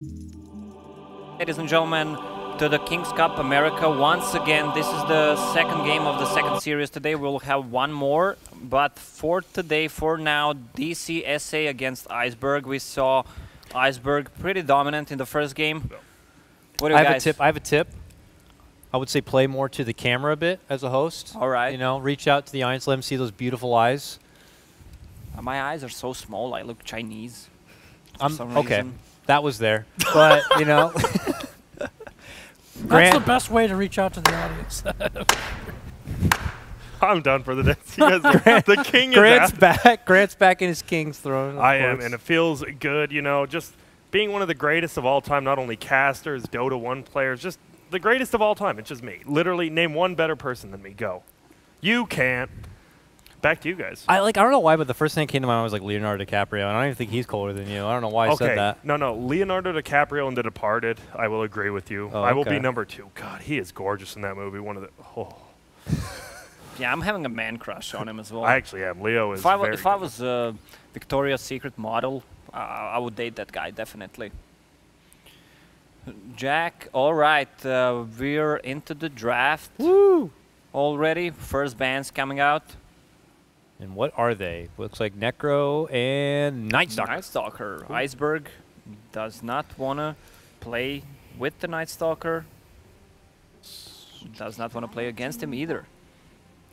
Ladies and gentlemen, to the Kings Cup America once again. This is the second game of the second series today. We'll have one more, but for today, for now, DC.SA against Iceberg. We saw Iceberg pretty dominant in the first game. What do you guys? I have a tip. I would say play more to the camera a bit as a host. All right. You know, reach out to the audience, let them see those beautiful eyes. My eyes are so small, I look Chinese. Okay, that was there. But, you know. That's the best way to reach out to the audience. I'm done for the day. The king Grant's is back. Grant's back in his King's throne. I am, and it feels good, you know, just being one of the greatest of all time, not only casters, Dota 1 players, just the greatest of all time. It's just me. Literally, name one better person than me. Go. You can't. Back to you guys. I don't know why, but the first thing that came to mind was like Leonardo DiCaprio, and I don't even think he's cooler than you. I don't know why I said that. No. Leonardo DiCaprio in The Departed, I will agree with you. Oh, I will be number 2. God, he is gorgeous in that movie. One of the Yeah, I'm having a man crush on him as well. I actually am. Leo is If I was a Victoria's Secret model, I would date that guy, definitely. Jack, all right, we're into the draft. Woo! Already. First bands coming out. And what are they? Looks like Necro and Night Stalker. Night Stalker. Cool. Iceberg does not want to play with the Night Stalker. Does not want to play against him either.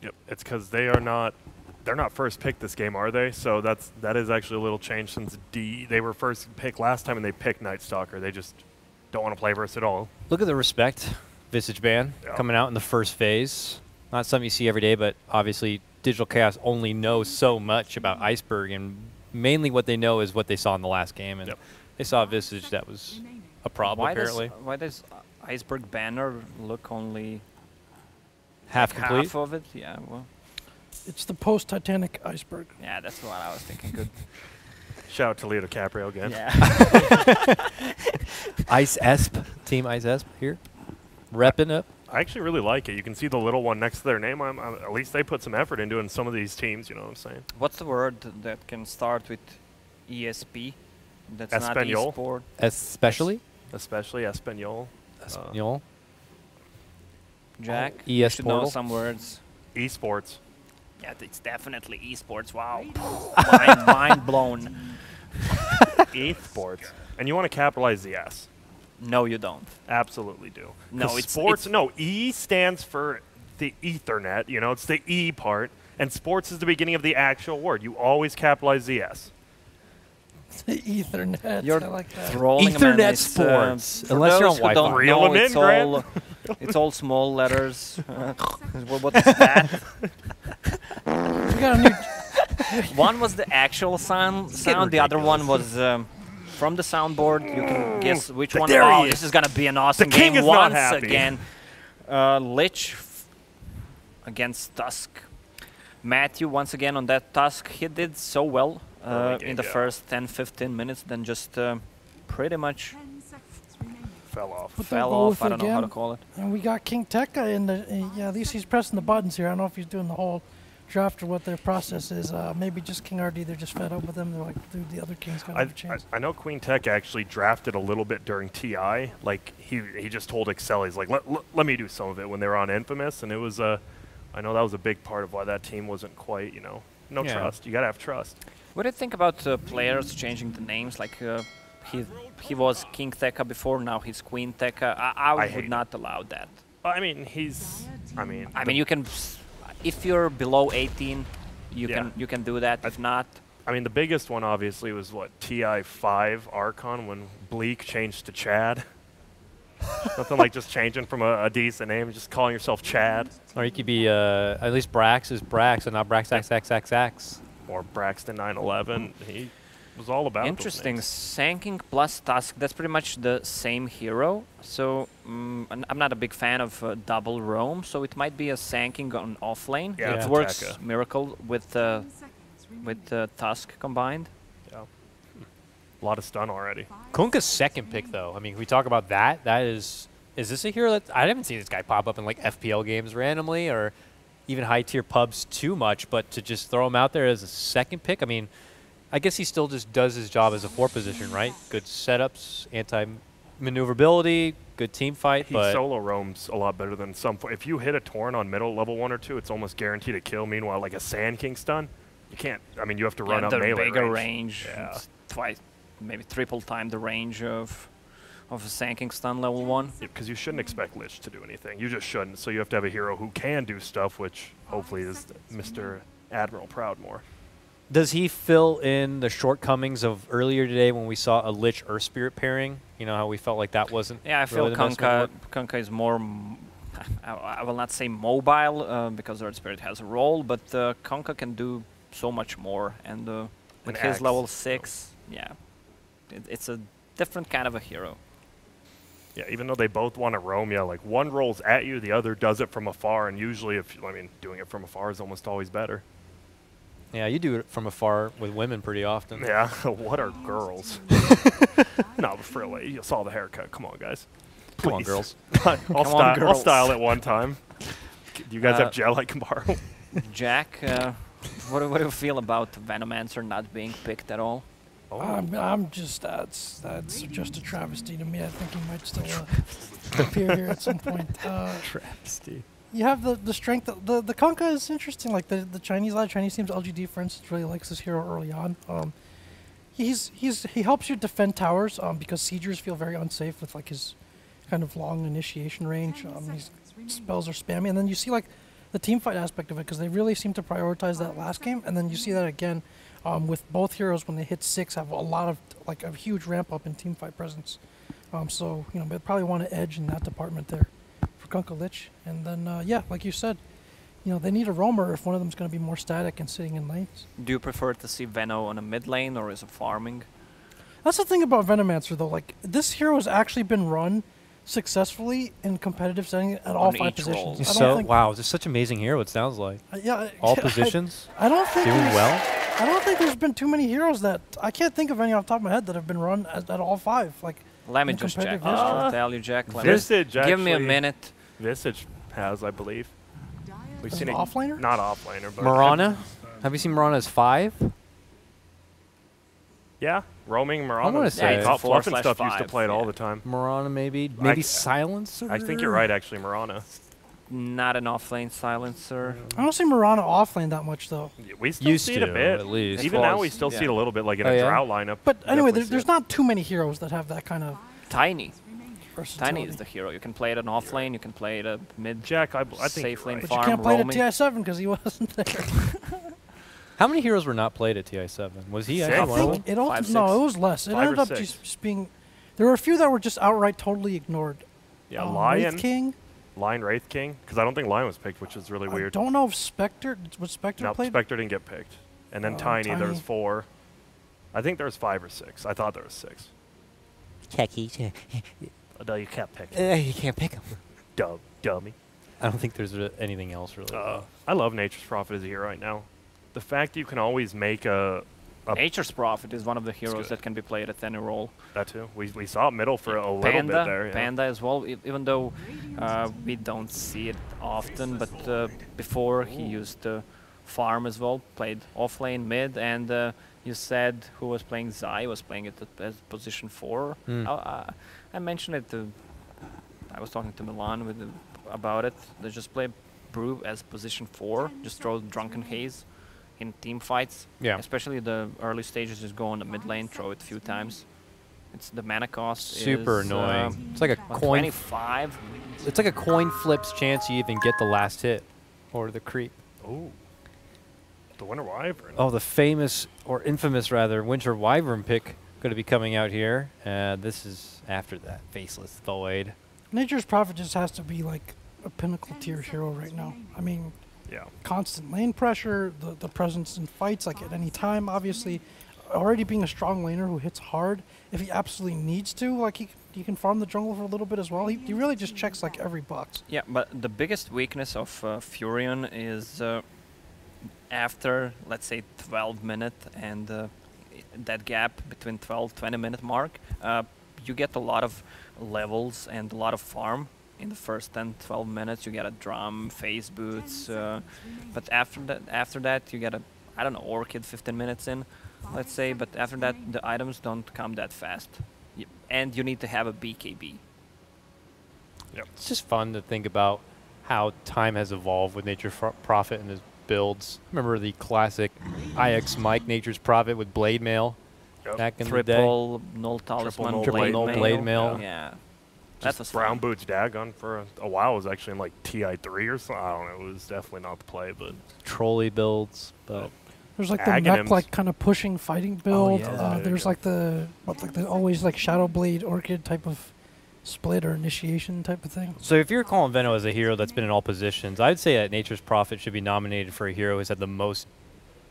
Yep, it's because they're not first pick this game, are they? So that is actually a little change since they were first pick last time and they picked Night Stalker. They just don't want to play versus at all. Look at the respect Visage ban coming out in the first phase. Not something you see every day, but obviously Digital Chaos only knows so much about Iceberg, and mainly what they know is what they saw in the last game, and they saw a Visage that was a problem, apparently. Why does Iceberg banner look only half complete? Half of it? Yeah, well. It's the post-Titanic Iceberg. Yeah, that's what I was thinking. Good. Shout out to Leo DiCaprio again. Yeah. Ice-Esp, Team Ice-Esp here, repping up. I actually really like it. You can see the little one next to their name. At least they put some effort into it in some of these teams, you know what I'm saying? What's the word that can start with ESP? That's Espanol. not e-sport. Especially Espanol. Espanol. Jack, ES you should know Portal. some words. Esports. Yeah, it's definitely esports. Wow. mind blown. Esports. And you want to capitalize the S. No, you don't. Absolutely do. No, it's sports. No, E stands for the Ethernet. You know, it's the E part, and sports is the beginning of the actual word. You always capitalize the S. The Ethernet. You're I like that. trolling Ethernet man. sports. For Unless you're those on who Wi-Fi. don't Reel know, them in, it's Grant. all it's all small letters. What is that? We got a new. One was the actual sound. The other one was from the soundboard. You can guess which one. There he Oh, is. this is gonna be an awesome The king game is not once happy. again. Lich against Tusk. Matthew once again on that Tusk. He did so well in the first 10-15 minutes, then just pretty much Fell off. Put that fell goal off. I don't know how to again. call it. And we got King Tekka in the. Yeah, at least he's pressing the buttons here. I don't know if he's doing the whole draft or what their process is. Maybe just King RD. They're just fed up with him. They're like, dude, the other King's gonna have a chance. I know Queen Tech actually drafted a little bit during TI. Like he just told Excel, he's like, let me do some of it when they were on Infamous, and it was I know that was a big part of why that team wasn't quite, you know, trust. You gotta have trust. What do you think about players changing the names? Like he was King Tekka before, now he's Queen Tekka. I would not allow that. I mean, I mean, you can, if you're below 18, you can do that. If not, I mean, the biggest one obviously was what TI5 Archon when Bleak changed to Chad. Nothing like just changing from a decent name, just calling yourself Chad. Or you could be, at least Brax is Brax and not Brax. Or Braxton 911. He was all about interesting. those names. Sanking plus Tusk, that's pretty much the same hero. So I'm not a big fan of double roam, so it might be a Sanking on offlane. Yeah, It works miracle with Tusk combined. Yeah. A lot of stun already. Kunkka's second pick, though. I mean, we talk about that. That is this a hero that I haven't seen this guy pop up in like FPL games randomly or even high tier pubs too much, but to just throw him out there as a second pick, I mean, I guess he still just does his job as a 4 position, right? Good setups, anti-maneuverability, good team fight, He but solo roams a lot better than some. If you hit a Torn on middle level 1 or 2, it's almost guaranteed a kill. Meanwhile, like a Sand King stun, you can't. I mean, you have to run up the melee bigger range. range. Yeah. It's twice, maybe triple time the range of a Sanking stun level 1. Because you shouldn't expect Lich to do anything. You just shouldn't. So you have to have a hero who can do stuff, which hopefully is Mr. Admiral Proudmore. does he fill in the shortcomings of earlier today when we saw a Lich Earth Spirit pairing? You know how we felt like that wasn't. Yeah, I feel really the best way to work? Kunkka is more. I will not say mobile because Earth Spirit has a role, but Kunkka can do so much more, and with his axe, level 6, yeah, it's a different kind of a hero. Yeah, even though they both want to roam, yeah, like one rolls at you, the other does it from afar, and usually, doing it from afar is almost always better. Yeah, you do it from afar with women pretty often. Yeah, what are girls? No, but for real, you saw the haircut. Come on, guys. Come on, Please. girls. I'll girls. style it one time. Do you guys have gel I can borrow? Jack, what do you feel about Venomancer not being picked at all? I'm just that's just a travesty to me. I think he might still appear here at some point. Travesty. You have the strength. The Kunkka is interesting. Like the Chinese, a lot of Chinese teams, LGD for instance, really likes this hero early on. He helps you defend towers because siegers feel very unsafe with like his kind of long initiation range. His spells are spammy, and then you see like the team fight aspect of it because they really seem to prioritize that last game, and then you see that again with both heroes when they hit 6 have a lot of like a huge ramp up in team fight presence. So they probably want to edge in that department there for Kunkka Lich, and then yeah, like you said, they need a roamer if one of them is going to be more static and sitting in lanes. Do you prefer to see Veno on a mid lane or is it farming? That's the thing about Venomancer though. Like this hero has actually been run successfully in competitive setting at all On 5 each positions. role. I don't So think, wow, just such an amazing hero. It sounds like yeah, all positions I don't think doing there's- well. I don't think there's been too many heroes that I can't think of any off the top of my head that have been run at all 5. Like Let me in just check. competitive history. I'll tell you, Jack. Let me- Visage, give me a actually. minute. Visage has, I believe. We've As seen an it. offlaner? Not offlaner, but Marana, have you seen Marana as 5? Yeah, roaming Marana. wanna say- Top Yeah, Fluff and stuff used to 4/5, play it all yeah. the time. Marana maybe I- Silencer. I think you're right, actually, Marana. Not an offlane silencer. I don't see Marana offlane that much though. We still Used see it to, a bit. at least. Even now, was- we still see yeah. it a little bit, like in Oh, a yeah? drought lineup. But anyway, Definitely see there's it. not too many heroes that have that kind of Tiny. versatility. Tiny is the hero. You can play it an offlane. You can play it a mid. Jack, I think safe you're lane right. But you farm can't play it at roaming. TI7 because he wasn't there. How many heroes were not played at TI7? Was he Six. actually I one of think them? it Five, no, six. it was less. It 5 or ended up 6. just being. There were a few that were just outright totally ignored. Yeah, Wraith Lion, King. Lion Wraith King, because I don't think Lion was picked, which is really I weird. don't know if Spectre was Spectre No, played. Spectre didn't get picked. And then Tiny, there was Tiny. 4. I think there was 5 or 6. I thought there was 6. Techie. No, you can't pick. You can't pick them. Dummy. I don't think there's anything else really. I love Nature's Prophet as a hero right now. The fact that you can always make a Nature's Prophet is one of the heroes good. that can be played at any role. that too. We saw it middle for a little Panda, bit there. Yeah. Panda as well. Even though we don't see it often, but before he used farm as well, played offlane, mid, and you said who was playing Zai was playing it as position 4. I mentioned it. I was talking to Milan about it. They just play Brew as position 4. Just throw Drunken Haze in team fights. Yeah. Especially the early stages, just go on the mid lane, throw it a few times. It's the mana cost Super is, annoying. It's like a what, coin. 25. It's like a coin flip's chance you even get the last hit, or the creep. Ooh. The Winter Wyvern. Oh, the famous or infamous rather Winter Wyvern pick going to be coming out here. This is after that Faceless Void. Nature's Prophet just has to be like a pinnacle tier hero right now. I mean, Yeah. constant lane pressure, the presence in fights like at any time. Obviously, already being a strong laner who hits hard. If he absolutely needs to, like he can farm the jungle for a little bit as well. He really just checks like every box. Yeah, but the biggest weakness of Furion is after, let's say, 12 minute and that gap between 12-20 minute mark, you get a lot of levels and a lot of farm. In the first 10-12 minutes, you get a drum, phase boots, but after that, you get a, I don't know, Orchid 15 minutes in. let's say, but after that, the items don't come that fast. And you need to have a BKB. It's just fun to think about how time has evolved with Nature's Prophet and his builds. Remember the classic IX Mike Nature's Prophet with Blade Mail back in the day? Triple null talisman, Triple null Blade Mail. Yeah. Just That was Brown fun. Boots Dagon for a while was actually in like TI3 or something. I don't know. It was definitely not the play, but Trolley builds, but There's like the Aghanims. mech like kind of pushing fighting build. yeah. There's like the always like Shadow Blade Orchid type of split or initiation type of thing. so if you're calling Veno as a hero that's been in all positions, I'd say that Nature's Prophet should be nominated for a hero who's had the most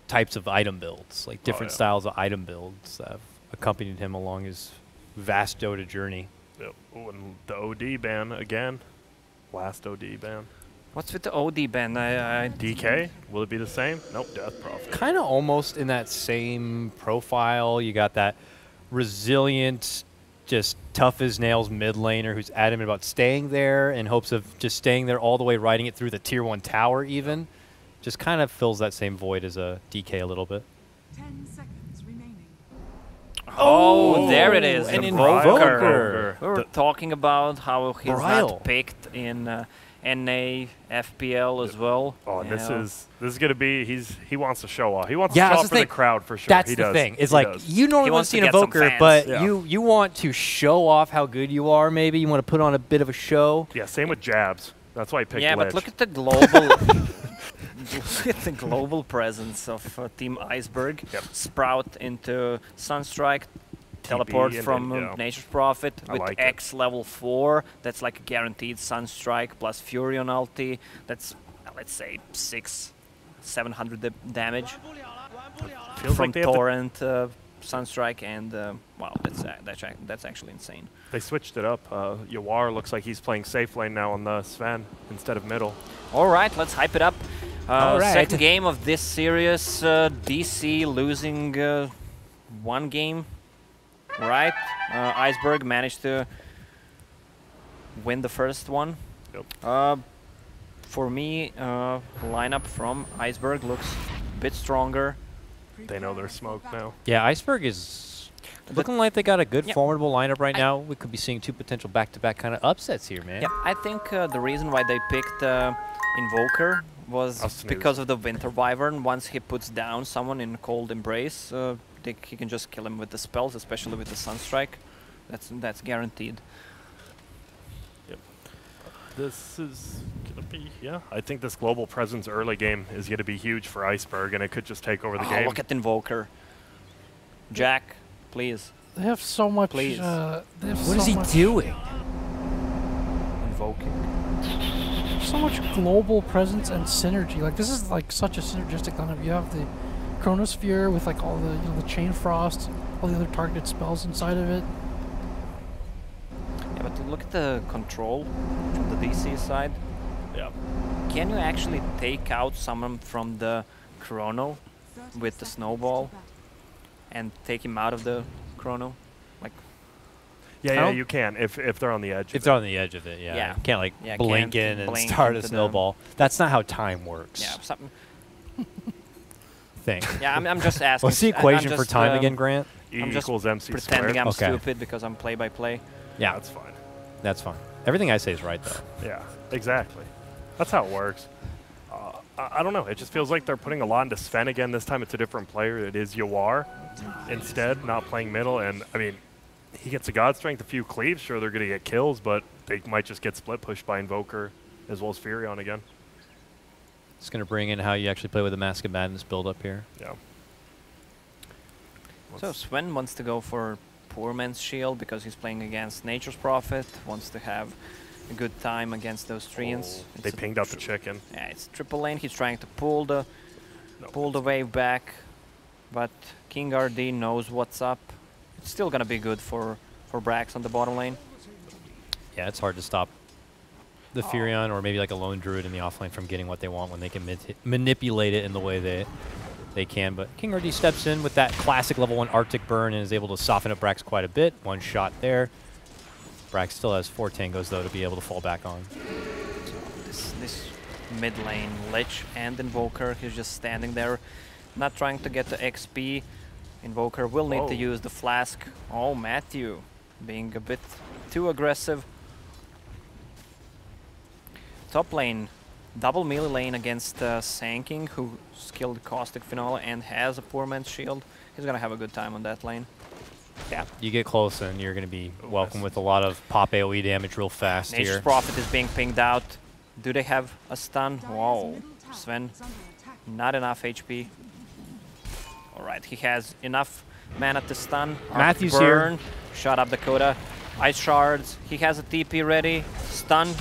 types of item builds, like different yeah. styles of item builds that have accompanied him along his vast Dota journey. yep. Oh, and the OD ban again. Last OD ban. What's with the OD ban? I DK? Will it be the same? Nope. Death Prophet. Kind of almost in that same profile. You got that resilient, just tough as nails mid laner who's adamant about staying there in hopes of just staying there all the way, riding it through the tier 1 tower even. Just kind of fills that same void as a DK a little bit. 10 seconds remaining. Oh, there it is. An the Invoker. We were talking about how he's Brile. not picked in NA, FPL as well. Oh, and Yeah. this is gonna be he wants to show off. He wants Yeah, to show that's off the for the thing. crowd for sure. That's he the does. thing. It's He like does. you normally want wants to see to an get some Invoker, fans. but Yeah. you want to show off how good you are. Maybe you want to put on a bit of a show. Yeah, same with Jabs. That's why he picked Yeah, Lich. but look at the global, look at the global presence of Team Iceberg. Yep. Sprout into Sunstrike, teleport and from then, yeah. Nature's Prophet I with like it. X level 4. That's like a guaranteed Sunstrike plus Fury on ulti. That's let's say 700 damage Feels from like they have to- Torrent, Sunstrike, and wow, that's actually insane. They switched it up. Yawar looks like he's playing safe lane now on the Sven instead of middle. All right, let's hype it up. All right. Second game of this series, DC losing one game, right? Iceberg managed to win the first one. Yep. For me, lineup from Iceberg looks a bit stronger. They know they're smoked now. Yeah, Iceberg is looking like they got a good, Yeah. formidable lineup right now. We could be seeing two potential back-to-back kind of upsets here, man. Yeah, I think the reason why they picked Invoker was Austin because of the Winter Wyvern. Once he puts down someone in Cold Embrace, he can just kill him with the spells, especially with the Sunstrike. That's guaranteed. This is going to be, yeah. I think this global presence early game is going to be huge for Iceberg, and it could just take over the Oh, game. look at Invoker. Jack, please. They have so much. Please. They have What is so he much, doing? Invoking. so much global presence and synergy. Like this is like such a synergistic lineup. You have the Chronosphere with like all the the Chain Frost, all the other targeted spells inside of it. Yeah, but look at the control from the DC side. Yeah. Can you actually take out someone from the Chrono with the snowball and take him out of the Chrono? Like, Yeah, don't- you can if they're on the edge. If of they're it. on the edge of it, yeah. Yeah. You can't like Yeah, blink can't in and blink start a into the- snowball. That's not how time works. yeah, something. Thing. Yeah, I'm just asking. What's the I'm equation for just, time again, Grant? E I'm just equals MC pretending squared. I'm Okay. stupid because I'm play-by-play. Yeah, That's fine. that's fine. Everything I say is right, though. Yeah, exactly. That's how it works. I don't know. It just feels like they're putting a lot into Sven again. This time it's a different player. It is Yawar instead, not playing middle. And, I mean, he gets a God Strength, a few cleaves. Sure, they're going to get kills, but they might just get split pushed by Invoker as well as Furion again. It's going to bring in how you actually play with the Mask of Madness build up here. Yeah. So Sven wants to go for Poor Man's Shield because he's playing against Nature's Prophet, wants to have a good time against those treants. Oh, they It's a pinged out the chicken. Yeah, it's triple lane. He's trying to pull the No. wave back, but King RD knows what's up. It's still gonna be good for Brax on the bottom lane. Yeah, it's hard to stop the Furion or maybe like a lone druid in the offlane from getting what they want when they can manipulate it in the way they can. But King RD steps in with that classic level 1 Arctic Burn and is able to soften up Brax quite a bit. One shot there. Brax still has 4 tangos, though, to be able to fall back on. This mid lane Lich and Invoker, he's just standing there, not trying to get the XP. Invoker will need to Whoa. use the flask. Oh, Matthew being a bit too aggressive. Top lane, double melee lane against Sanking, who skilled Caustic Finola and has a poor man's shield. He's gonna have a good time on that lane. Yeah, you get close and you're going to be Oh, welcome yes. with a lot of pop AoE damage real fast Nature's here. Prophet is being pinged out. Do they have a stun? Whoa, Sven, not enough HP. Alright, he has enough mana to stun. Matthew's burn, shut up Dakota. Ice shards, he has a TP ready. Stun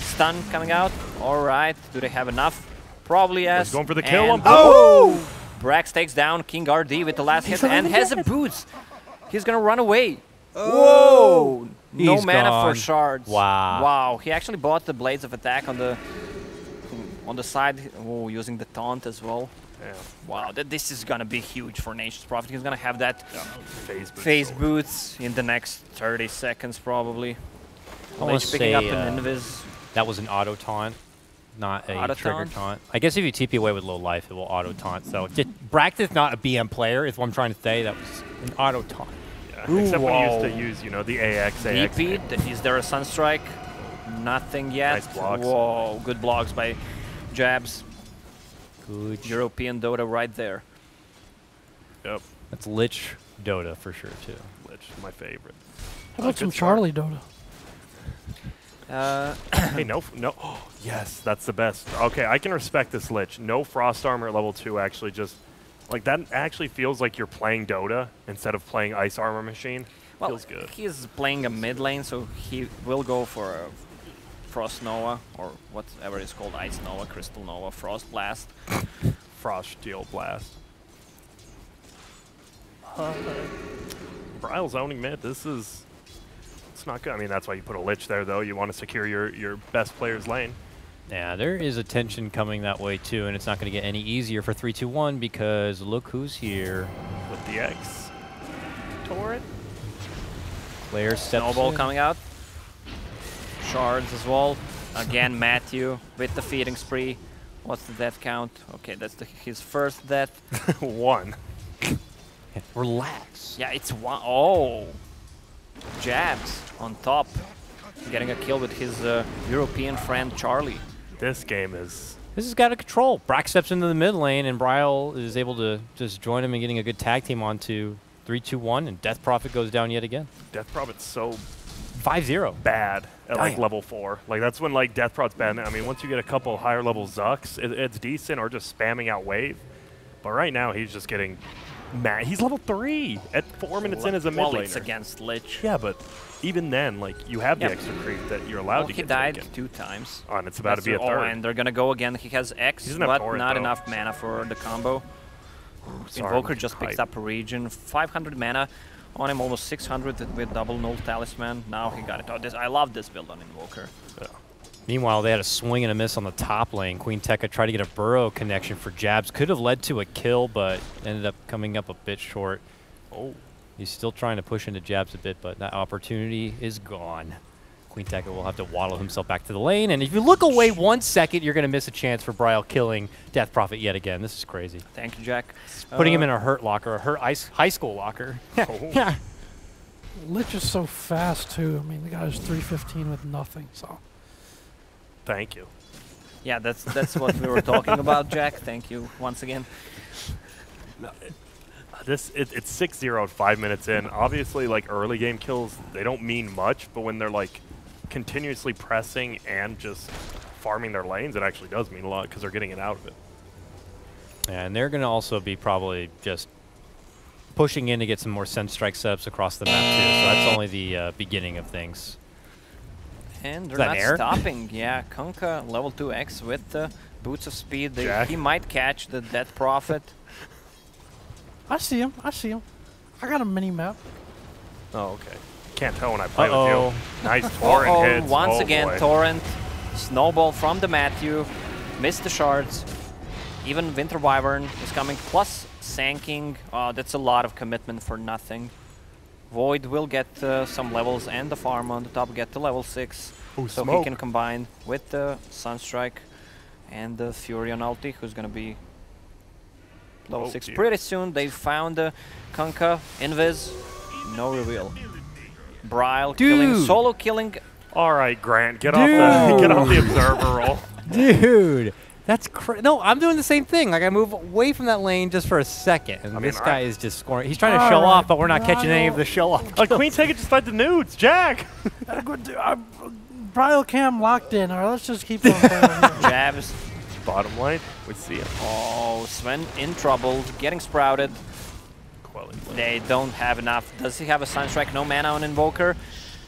coming out. Alright, do they have enough? Probably yes. He's going for the kill And on both. Brax takes down King RD with the last hit and running has a dead. boots. He's gonna run away. Whoa! No He's mana gone. for shards. Wow. Wow, he actually bought the Blades of Attack on the side. Oh, using the taunt as well. Yeah. Wow, this is gonna be huge for Nature's Prophet. He's gonna have that Phase boost. phase boots in the next 30 seconds probably. I wanna Lich picking up say, an invis. That was an auto taunt, not a Auto trigger taunt? taunt. I guess if you TP away with low life, it will auto taunt. So Braxton's not a BM player, is what I'm trying to say. That was an auto taunt. Yeah. Except when you used whoa. to use, you know, the AX. DP, is there a Sunstrike? Nothing yet. Nice blocks. Whoa, good blocks by Jabs. Good. European Dota right there. Yep. That's Lich Dota for sure, too. Lich, my favorite. How about good some start. Charlie Dota? Hey, no. Oh, yes, that's the best. Okay, I can respect this Lich. No Frost Armor at level 2 actually just... Like, that actually feels like you're playing Dota instead of playing Ice Armor Machine. Well, Feels good. he's playing a mid lane, so he will go for a Frost Nova, or whatever it's called, Ice Nova, Crystal Nova, Frost Blast. Frost Steel Blast. Brile zoning mid, this is... It's not good. I mean, that's why you put a Lich there, though. You want to secure your best player's lane. Yeah, there is a tension coming that way, too, and it's not going to get any easier for 3-2-1 because look who's here. With the X. Torrent? Player steps Snowball in. coming out. Shards as well. Again, Matthew with the feeding spree. What's the death count? Okay, that's his first death. 1. Yeah, relax. Yeah, it's one. Oh! Jabs on top. Getting a kill with his European friend Charlie. This game is... This has got to control. Brack steps into the mid lane, and Brile is able to just join him and getting a good tag team onto 3-2-1, and Death Prophet goes down yet again. Death Prophet's so 5-0. bad at like Damn. level 4. Like that's when like Death Prophet's bad. I mean, once you get a couple higher level Zucks, it's decent, or just spamming out wave. But right now he's just getting mad. He's level 3 at 4 minutes in as a mid Well, laner. it's against Lich. Yeah, but even then, like you have Yeah. the extra creep that you're allowed Well, to he get died taken. 2 times. Oh, and it's about to be a Oh, third. and they're gonna go again. He has X, He doesn't have but torrent, not though. enough mana for the combo. Sorry, Invoker I'm just picks hype. up a region. 500 mana on him, almost 600 with double null talisman. Now he got it. Oh, I love this build on Invoker. Yeah. Meanwhile, they had a swing and a miss on the top lane. Queen Tekka tried to get a burrow connection for Jabs. Could have led to a kill, but ended up coming up a bit short. Oh, He's still trying to push into Jabs a bit, but that opportunity is gone. Queen Tekka will have to waddle himself back to the lane, and if you look away 1 second, you're going to miss a chance for Brile killing Death Prophet yet again. This is crazy. Thank you, Jack. Putting him in a hurt locker, a hurt high school locker. oh. Lich is so fast too. I mean, the guy's 315 with nothing. So Thank you. Yeah, that's what we were talking about, Jack. Thank you once again. It's 6-0 at 5 minutes in. Obviously, like early game kills, they don't mean much, but when they're like continuously pressing and just farming their lanes, it actually does mean a lot because they're getting it out of it. And they're going to also be probably just pushing in to get some more Sunstrike setups across the map too. So that's only the beginning of things. And they're that not air? stopping. Yeah, Kunkka level 2x with the Boots of Speed. Jack? He might catch the Death Prophet. I see him. I see him. I got a mini map. Oh, okay. Can't tell when I play Uh-oh. with you. Nice torrent hits. Once Oh, again, boy. Torrent. Snowball from the Matthew. Missed the shards. Even Winter Wyvern is coming. Plus Sanking. That's a lot of commitment for nothing. Void will get some levels, and the farm on the top get to level 6. Ooh, So smoke. he can combine with the Sunstrike and the Fury on ulti, who's going to be Level Oh, 6 dear. pretty soon. They found the Kunkka, Invis, no reveal. Bryle killing, Dude. solo killing. All right, Grant, get off the observer roll. Dude, that's no. I'm doing the same thing. Like I move away from that lane just for a second, and I mean, this guy is just scoring. He's trying to All show right, off, but we're not catching any of Bryle. the show off. Queen, take it just like the nudes, Jack. Bryle Cam locked in. All right, let's just keep on playing. Jabs. Bottom lane, we see him. Oh, Sven in trouble, getting sprouted. Quelling. They don't have enough. Does he have a Sunstrike? No mana on Invoker.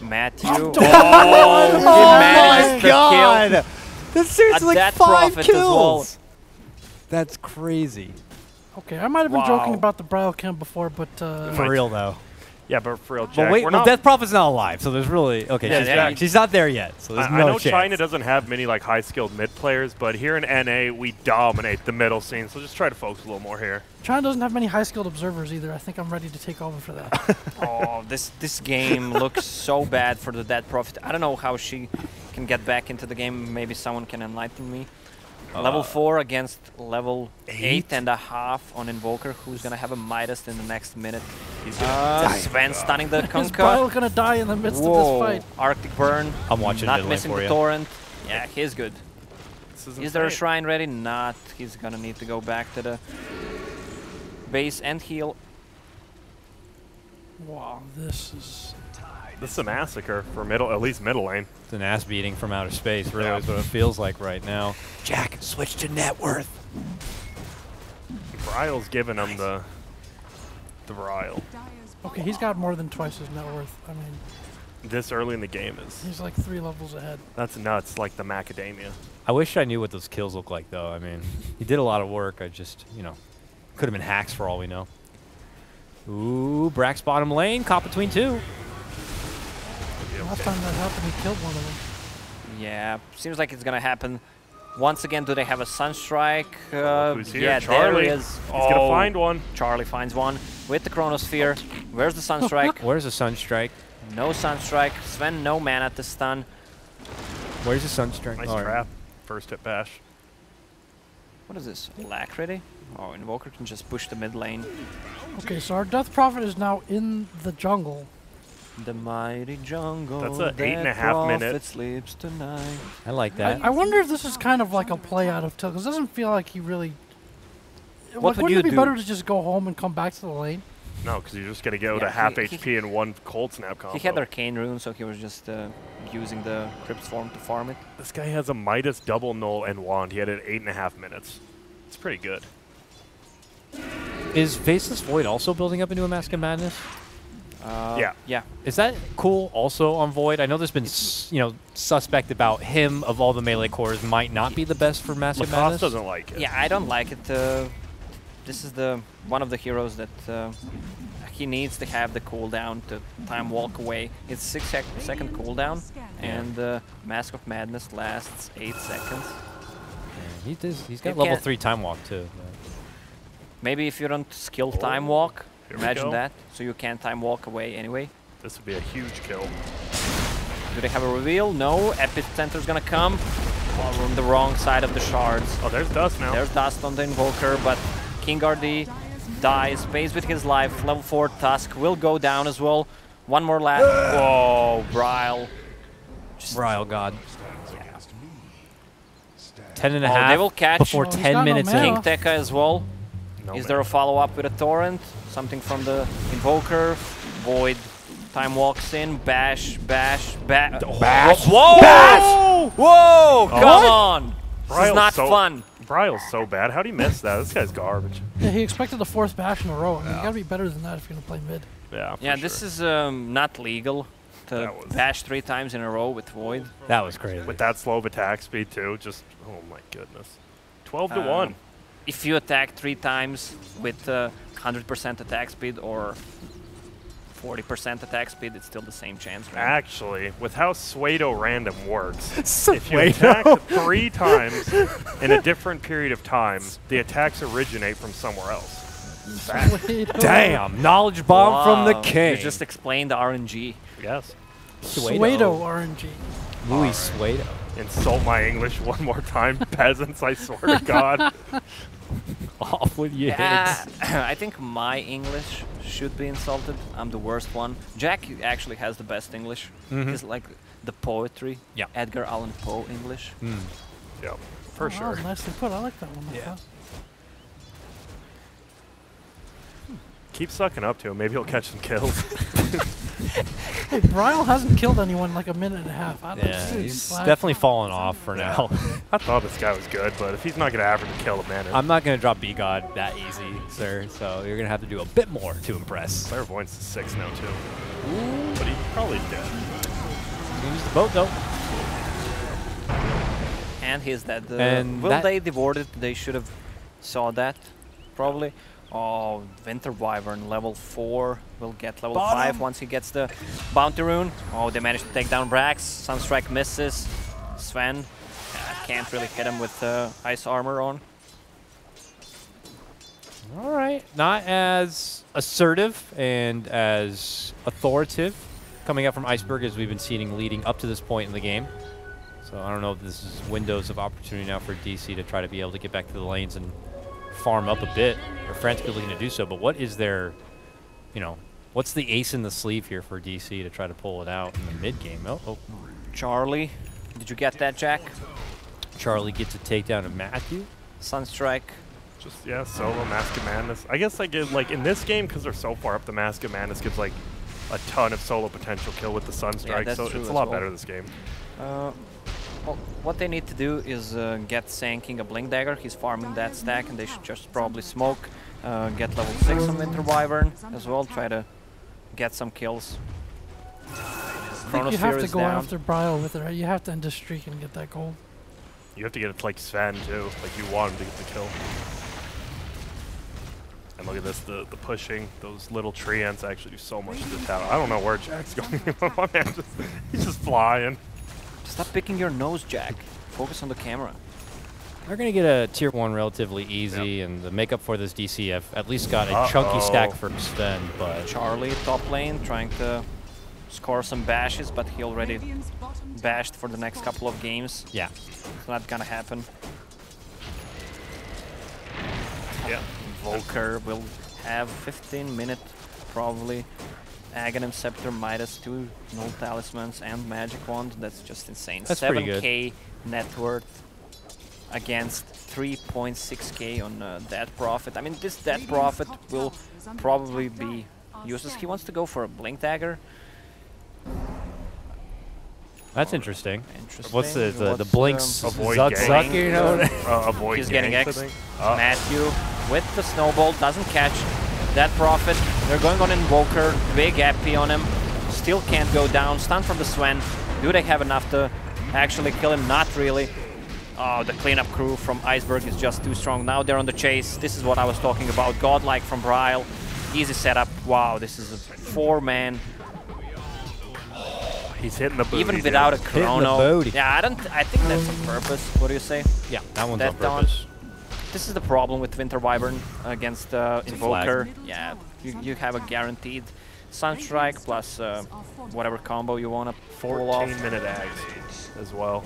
Matthew. Oh manages my the god! This dude's A like death 5 prophet as well. kills. That's crazy. Okay, I might have been Wow. joking about the Bryle Cam before, but For real though. Yeah, but for real, Jack, But wait, we're well, not. Death Prophet's not alive, so there's really okay. Yeah, she's, yeah, she's not there yet, so there's I no know chance. China doesn't have many like high-skilled mid players, but here in NA we dominate the middle scene. So just try to focus a little more here. China doesn't have many high-skilled observers either. I think I'm ready to take over for that. Oh, this game looks so bad for the Dead Prophet. I don't know how she can get back into the game. Maybe someone can enlighten me. Level 4 against level 8.5 on Invoker, who's gonna have a Midas in the next minute. He's gonna Sven stunning the Is Kunkka. Bryle gonna die in the midst Whoa, of this fight? Arctic Burn. I'm watching Not mid lane missing for the you. torrent. Yeah, he's good. This Is there a insane. shrine ready? Not. He's gonna need to go back to the base and heal. Wow, this is... This is a massacre for middle, at least middle lane. It's an ass beating from outer space. Really, Yeah. is what it feels like right now. Jack, switch to net worth. Bryle's giving him the Bryle. Dyer's Okay, he's got more than twice his net worth. I mean, This early in the game is he's like 3 levels ahead. that's nuts. Like the macadamia. I wish I knew what those kills look like, though. I mean, he did a lot of work. I just, could have been hacks for all we know. Ooh, Brax bottom lane, caught between 2. Last time that happened, he killed one of them. Yeah, seems like it's gonna happen. Once again, do they have a Sunstrike? Who's here? Yeah, Charlie. there he is. He's gonna find one. Charlie finds one with the Chronosphere. Where's the Sunstrike? Where's the Sunstrike? No Sunstrike. Sven, no mana to stun. Where's the Sunstrike? Nice Oh, trap. First hit bash. What is this? Alacrity? Oh, Invoker can just push the mid lane. Okay, so our Death Prophet is now in the jungle. The mighty jungle. That's a that 8.5 minute. prophet sleeps tonight. I like that. I wonder if this is kind of like a play out of Tilt, because it doesn't feel like he really... What like, would wouldn't you it be do? better to just go home and come back to the lane? No, because you're just gonna go to Yeah, half he- HP in one cold snap combo. He had Arcane Rune, so he was just using the Crypt Form to farm it. This guy has a Midas double null and wand. He had it 8.5 minutes. It's pretty good. Is Faceless Void also building up into a Mask of Madness? Yeah. Yeah. Is that cool also on Void? I know there's been, suspect about him of all the melee cores might not be the best for Mask of Lacoste Madness. doesn't like it. Yeah, I don't like it. This is the one of the heroes that he needs to have the cooldown to time walk away. It's 6-second cooldown, and Mask of Madness lasts 8 seconds. Yeah, he's got You level can't- 3 time walk too. Maybe if you don't skill time walk, Here we imagine go. that. So you can't time walk away anyway. This would be a huge kill. Do they have a reveal? No. Epicenter's gonna come. Oh, we're on the wrong side of the shards. Oh, there's dust now. There's dust on the Invoker, but King RD dies, pays with his life. Level 4 Tusk will go down as well. One more lap. Whoa, Bryle. Bryle God. 10 and a Oh, half they will catch before Oh, he's 10 got no minutes mana. in. King Tekka as well. No Is man. there a follow-up with a Torrent? Something from the Invoker. Void. Time walks in. Bash, bash, bash. Bash. Whoa! Bash! Whoa! Come on! This is Bryle's not so- fun. Bryle's so bad. How'd he miss that? This guy's garbage. Yeah, he expected the 4th bash in a row. I mean, you gotta be better than that if you're gonna play mid. Yeah. Yeah, this is not legal to That was- bash 3 times in a row with Void. That was crazy. with that slow of attack speed too. Just oh my goodness. 12 to 1. If you attack 3 times with 100% attack speed or 40% attack speed, it's still the same chance, right? Actually, with how Pseudo random works, if you Pseudo. attack 3 times in a different period of time, the attacks originate from somewhere else. Damn, knowledge bomb from the Wow, king. You just explained the RNG. Yes. Pseudo RNG. Louis Suedo. Insult my English one more time, peasants, I swear to God. off with you. I think my English should be insulted. I'm the worst one. Jack actually has the best English. He's like the poetry. Yeah. Edgar Allan Poe English. Yeah, for Oh, sure. that was nicely put. I like that one. Yeah. Keep sucking up to him. Maybe he'll catch some kills. Hey, Bryle hasn't killed anyone in like a minute and a half. I don't Yeah, know, he's slack. definitely fallen off for now. I thought this guy was good, but if he's not going to average a kill a minute, I'm not going to drop B-God that easy, sir, so you're going to have to do a bit more to impress. Clairvoyance is 6 now, too. But he's probably dead. Use the boat, though. And he's dead. And Will that- they devote it? They should have saw that, probably. Oh, Winter Wyvern, level 4. Will get level 5 once he gets the Bounty Rune. Oh, they managed to take down Brax. Sunstrike misses. Sven can't really hit him with ice armor on. All right. Not as assertive and as authoritative coming out from Iceberg as we've been seeing leading up to this point in the game. So I don't know if this is windows of opportunity now for DC to try to be able to get back to the lanes and farm up a bit. They're frantically looking to do so, but what is their, you know, what's the ace in the sleeve here for DC to try to pull it out in the mid game? Oh. Charlie, did you get that, Jack? Charlie gets a takedown of Matthew. Sunstrike. Just, yeah, solo Mask of Madness. I guess, like in this game, because they're so far up, the Mask of Madness gives, like, a ton of solo potential kill with the Sunstrike, that's so true it's as a lot well. better this game. Well, what they need to do is get Sanking a Blink Dagger. He's farming that stack, and they should just probably smoke. Get level 6 on Winter Wyvern as well. Try to get some kills. I think you have to go down. after Bryle with it, right? You have to end the streak and get that gold. You have to get it to, like, Sven, too. Like, you want him to get the kill. And look at this, the pushing. Those little tree ants actually do so much to the tower. I don't know where Jack's going. My man he's just flying. Stop picking your nose, Jack. Focus on the camera. They're going to get a tier 1 relatively easy, and the makeup for this DC have at least got a chunky stack for Sven, but Charlie, top lane, trying to score some bashes, but he already Radiant's bottom tower bashed for the next couple of games. yeah. It's not gonna happen. Yeah. Volker will have 15-minute, probably. Aghanim Scepter, Midas, 2 null talismans, and Magic Wand. That's just insane. That's pretty good. 7k net worth against 3.6k on Dead Prophet. I mean, this Dead Prophet will probably be useless. He wants to go for a Blink Dagger. That's interesting. Interesting. What's the blinks? Avoid Zuck, gank. zuck, you know? Avoid He's getting ganks, I X. think. Matthew with the snowball doesn't catch that Prophet. They're going on Invoker, big AP on him. Still can't go down. Stun from the Sven. Do they have enough to actually kill him? Not really. Oh, the cleanup crew from Iceberg is just too strong. Now they're on the chase. This is what I was talking about. Godlike from Bryle. Easy setup. Wow, this is a 4-man. He's hitting the booty. Even without a Hitting the chrono. booty. Yeah, I think that's on purpose. What do you say? Yeah, that one's That on purpose. This is the problem with Winter Wyvern against Invoker. Yeah, you have a guaranteed Sunstrike plus whatever combo you want to pull off. 14-minute ags as well.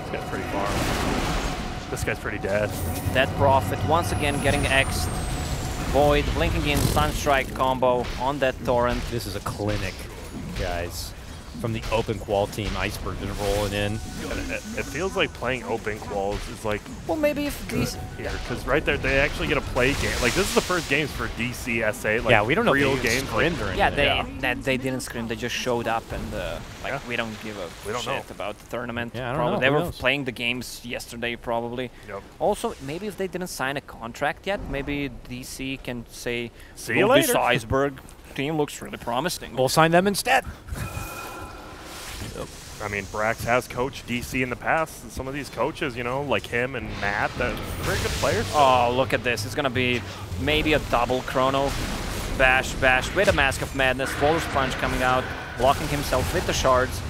He's got pretty farm. This guy's pretty dead. That Prophet once again getting X'd. Void, blinking in, Sunstrike combo on that Torrent. This is a clinic, guys. From the open qual team, Iceberg is rolling in. And it feels like playing open quals is like Well, maybe if these... here, because right there they actually get a play game. Like this is the first games for DC.SA. Like Yeah, we don't know real if they games. scrimmed or Yeah, anything. they didn't scream. They just showed up and like Yeah. we don't give a We don't shit know. about the tournament. Yeah, I don't probably. know. They Who were knows? playing the games yesterday, probably. Yep. Also, maybe if they didn't sign a contract yet, maybe DC can say, See you "Well, this later." Iceberg team looks really promising." We'll sign them instead. I mean, Brax has coached DC in the past. And some of these coaches, you know, like him and Matt, they're very good players. Oh, look at this. It's going to be maybe a double chrono. Bash, bash, with a Mask of Madness. Boulder's Punch coming out, blocking himself with the shards.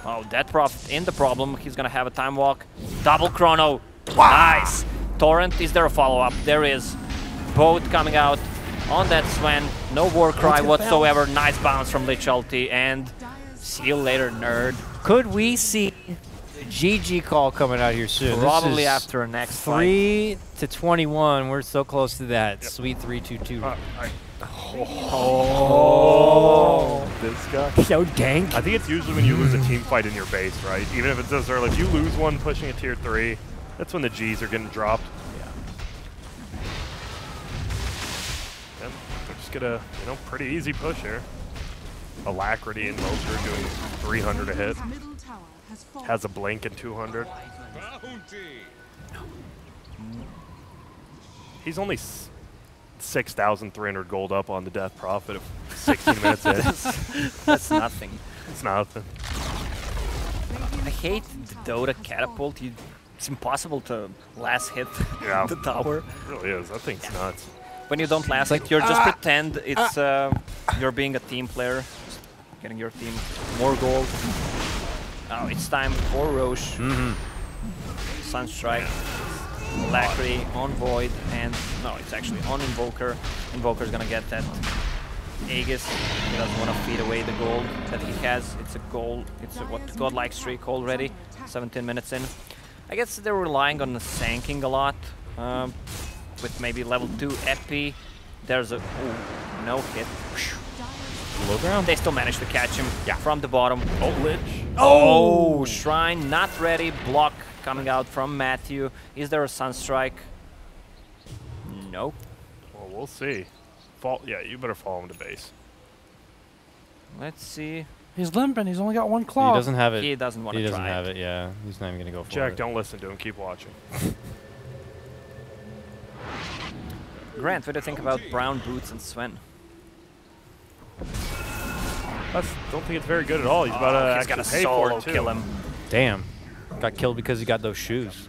Oh, that Prophet in the problem. He's going to have a time walk. Double chrono. Nice. Torrent, is there a follow-up? There is. Boat coming out on that Sven. No war cry whatsoever. Nice bounce from Lich Ulti. And see you later, nerd. Could we see GG call coming out here soon. Probably This is after a next 3 to 21. We're so close to that. Sweet 3-2-2. This guy. So dank. I think it's usually when you lose a team fight in your base, right? Even if it's this early. If you lose one pushing a tier 3, that's when the Gs are getting dropped. And we're just gonna, pretty easy push here. Alacrity and Moser doing 300 a hit. Middle tower has fallen. Has a blink and 200. He's only 6,300 gold up on the Death Prophet of 16 minutes in. That's nothing. It's nothing. I hate the Dota catapult. It's impossible to last hit Yeah. the tower. It really is. That thing's nuts. When you don't last hit, you're just pretend it's you're being a team player, just getting your team more gold. Now it's time for Roche. Sunstrike, Alacrity on Void, and no, it's actually on Invoker. Invoker's gonna get that Aegis. He doesn't want to feed away the gold that he has. It's a gold. It's a godlike streak already. 17 minutes in. I guess they're relying on the sanking a lot. With maybe level 2 Epi. There's a no hit. Low ground. They still managed to catch him from the bottom. Oh, Lich. Oh, Shrine not ready. Block coming out from Matthew. Is there a Sunstrike? Nope. Well, we'll see. Yeah, you better fall him to base. Let's see. He's limping. He's only got one claw. He doesn't have it. He doesn't want He to doesn't try have it. it. Yeah, he's not even gonna go for Jack, it. don't listen to him. Keep watching. Grant, what do you think about Brown Boots and Sven? Don't think it's very good at all. He's about to he's got a actually pay for solo it, too. kill him. Damn. Got killed because he got those shoes.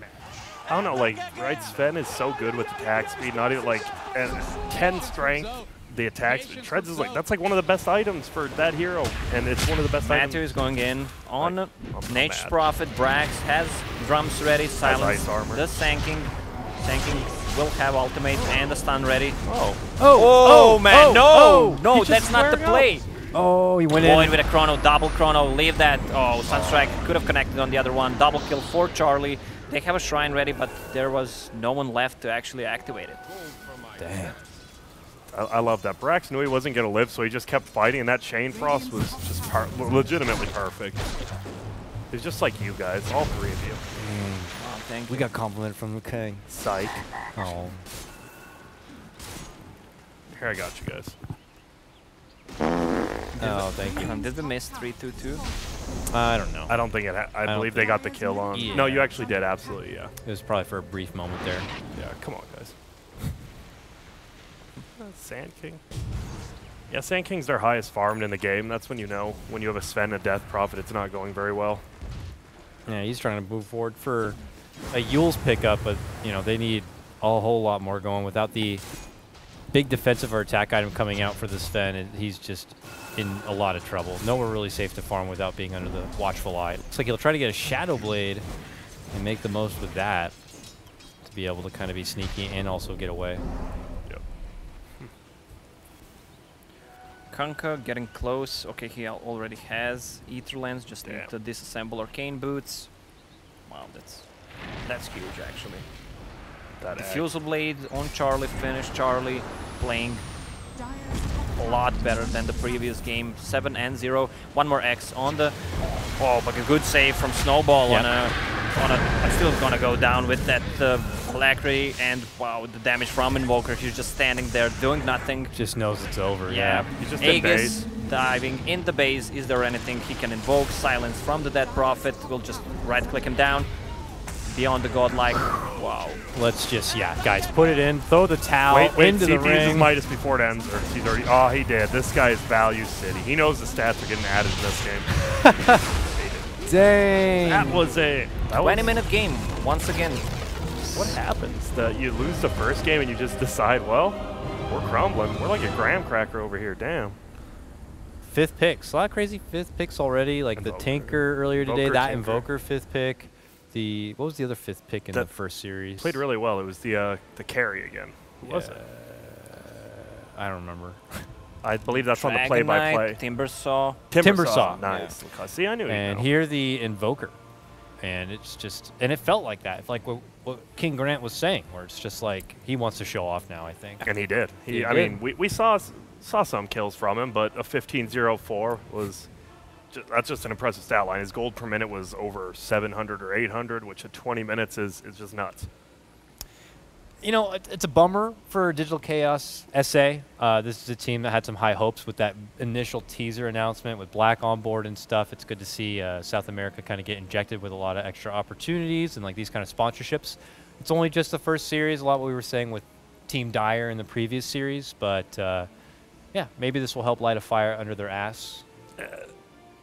I don't know, like, right, Sven is so good with attack speed, not even, like, at 10 strength, the attack speed. Treads is, like, that's, like, one of the best items for that hero, and it's one of the best Matthew items. is going in on Nature's mad. Prophet. Brax has drums ready, silence. ice armor. The Sanking will have ultimate and the stun ready. Oh, Man, no! No, He's that's just not the squaring play. Oh, he went Void in. with a chrono, double chrono, leave that. Oh, Sunstrike could have connected on the other one. Double kill for Charlie. They have a shrine ready, but there was no one left to actually activate it. Damn. I love that. Brax knew he wasn't going to live, so he just kept fighting, and that Chain Frost was just legitimately perfect. It's just like you guys, all three of you. Oh, thank We you. got compliment from the king. Psych. Oh. Here, I got you guys. Oh, thank you. Did we miss 3-2-2? I don't know. I don't think it. I don't believe they think- got the kill on. Yeah. No, you actually did. Absolutely, yeah. It was probably for a brief moment there. Yeah, come on, guys. Sand King. Yeah, Sand King's their highest farmed in the game. That's when you know when you have a Sven and a Death Prophet, it's not going very well. Yeah, he's trying to move forward for a Yule's pickup, but they need a whole lot more going. Without the big defensive or attack item coming out for the Sven, he's just in a lot of trouble. Nowhere really safe to farm without being under the watchful eye. Looks like he'll try to get a Shadow Blade and make the most with that to be able to kind of be sneaky and also get away. Yep. Kanka getting close. Okay, he already has Ether Lens. Just need to disassemble Arcane Boots. Wow, that's huge actually. That Diffusal Blade on Charlie. Finish Charlie playing a lot better than the previous game. 7-0. One more X on the. Oh, but a good save from Snowball on a. I'm still gonna go down with that Alacrity, and wow, the damage from Invoker. He's just standing there doing nothing. Just knows it's over. Yeah, He's just in Aegis base. diving in the base. Is there anything he can invoke? Silence from the Dead Prophet. We'll just right-click him down. Beyond the godlike. Wow. Let's just, guys, put it in. Throw the towel Wait, into see the if he uses ring. Midas before it ends, or he's already. Oh, he did. This guy is Value City. He knows the stats are getting added in this game. Dang. That was a 20-minute game once again. What happens? That you lose the first game and you just decide, well, we're crumbling. We're like a graham cracker over here. Damn. 5th picks. A lot of crazy 5th picks already. Like Invoker. the Tinker earlier today. Invoker, That Tinker. Invoker 5th pick. What was the other 5th pick in the first series? Played really well. It was the carry again. Who was it? I don't remember. I believe that's on the Dragon play-by-play. Knight, Timbersaw. Timbersaw. Timbersaw, Nice. See, I knew And you know. here the Invoker. And it's just, and it felt like that. It's like what King Grant was saying, where it's just like he wants to show off now, I think. And he did. He I did. mean, we saw some kills from him, but a 15.04 was that's just an impressive stat line. His gold per minute was over 700 or 800, which at 20 minutes is just nuts. You know, it's a bummer for Digital Chaos.SA. This is a team that had some high hopes with that initial teaser announcement with Black on board and stuff. It's good to see South America kind of get injected with a lot of extra opportunities and like these kind of sponsorships. It's only just the first series, a lot what we were saying with Team Dyer in the previous series, but yeah, maybe this will help light a fire under their ass.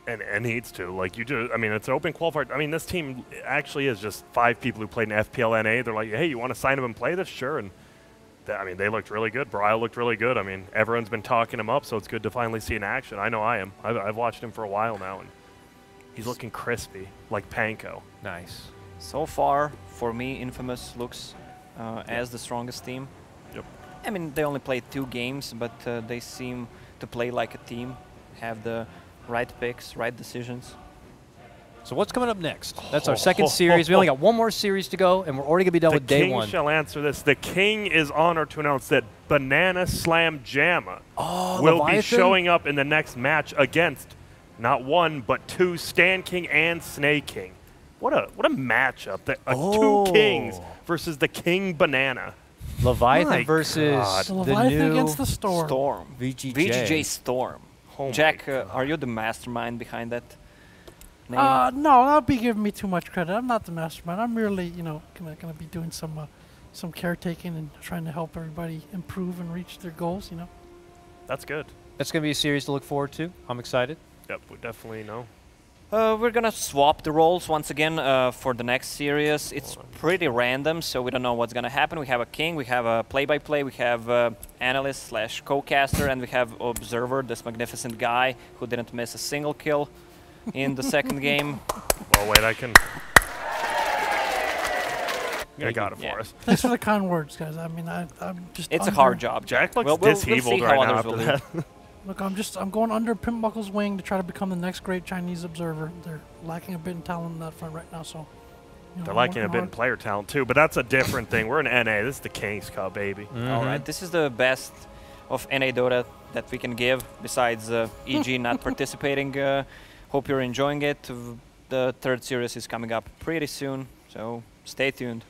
And needs to. Like, you do, I mean, it's an open qualifier. I mean, this team actually is just 5 people who played in FPL-NA. They're like, hey, you want to sign up and play this? Sure. And, I mean, they looked really good. Brian looked really good. I mean, everyone's been talking him up, so it's good to finally see in action. I know I am. I've watched him for a while now, and he's looking crispy, like Panko. Nice. So far, for me, Infamous looks as the strongest team. Yep. I mean, they only played 2 games, but they seem to play like a team, have the right picks, right decisions. So what's coming up next? That's our second series. We only got one more series to go, and we're already going to be done with day 1. The King shall answer this. The King is honored to announce that Banana Slam Jamma will Leviathan? be showing up in the next match against not 1, but 2 Stan King and Snake King. What a matchup. 2 Kings versus the King Banana. Leviathan My versus God. The the Leviathan new against the Storm. Storm. VGJ. VGJ Storm. Oh my Jack, God. are you the mastermind behind that name? No, I'll be giving me too much credit. I'm not the mastermind. I'm merely, gonna be doing some caretaking and trying to help everybody improve and reach their goals. That's good. That's going to be a series to look forward to. I'm excited. Yep, we definitely know. We're gonna swap the roles once again for the next series. It's pretty random, so we don't know what's gonna happen. We have a king, we have a play-by-play, we have analyst / co-caster, and we have observer, this magnificent guy who didn't miss a single kill in the second game. Well, wait, I got it for us. Thanks for the kind words, guys. I mean, I'm just. It's a hard job. Jack looks We'll disabled see how right now others after will do. that. Look, I'm going under Pimp Buckle's wing to try to become the next great Chinese observer. They're lacking a bit in talent in that front right now, so. They're I'm lacking a working bit in hard. player talent, too, but that's a different thing. We're in NA. This is the King's Cup, baby. All right, this is the best of NA Dota that we can give, besides EG not participating. Hope you're enjoying it. The third series is coming up pretty soon, so stay tuned.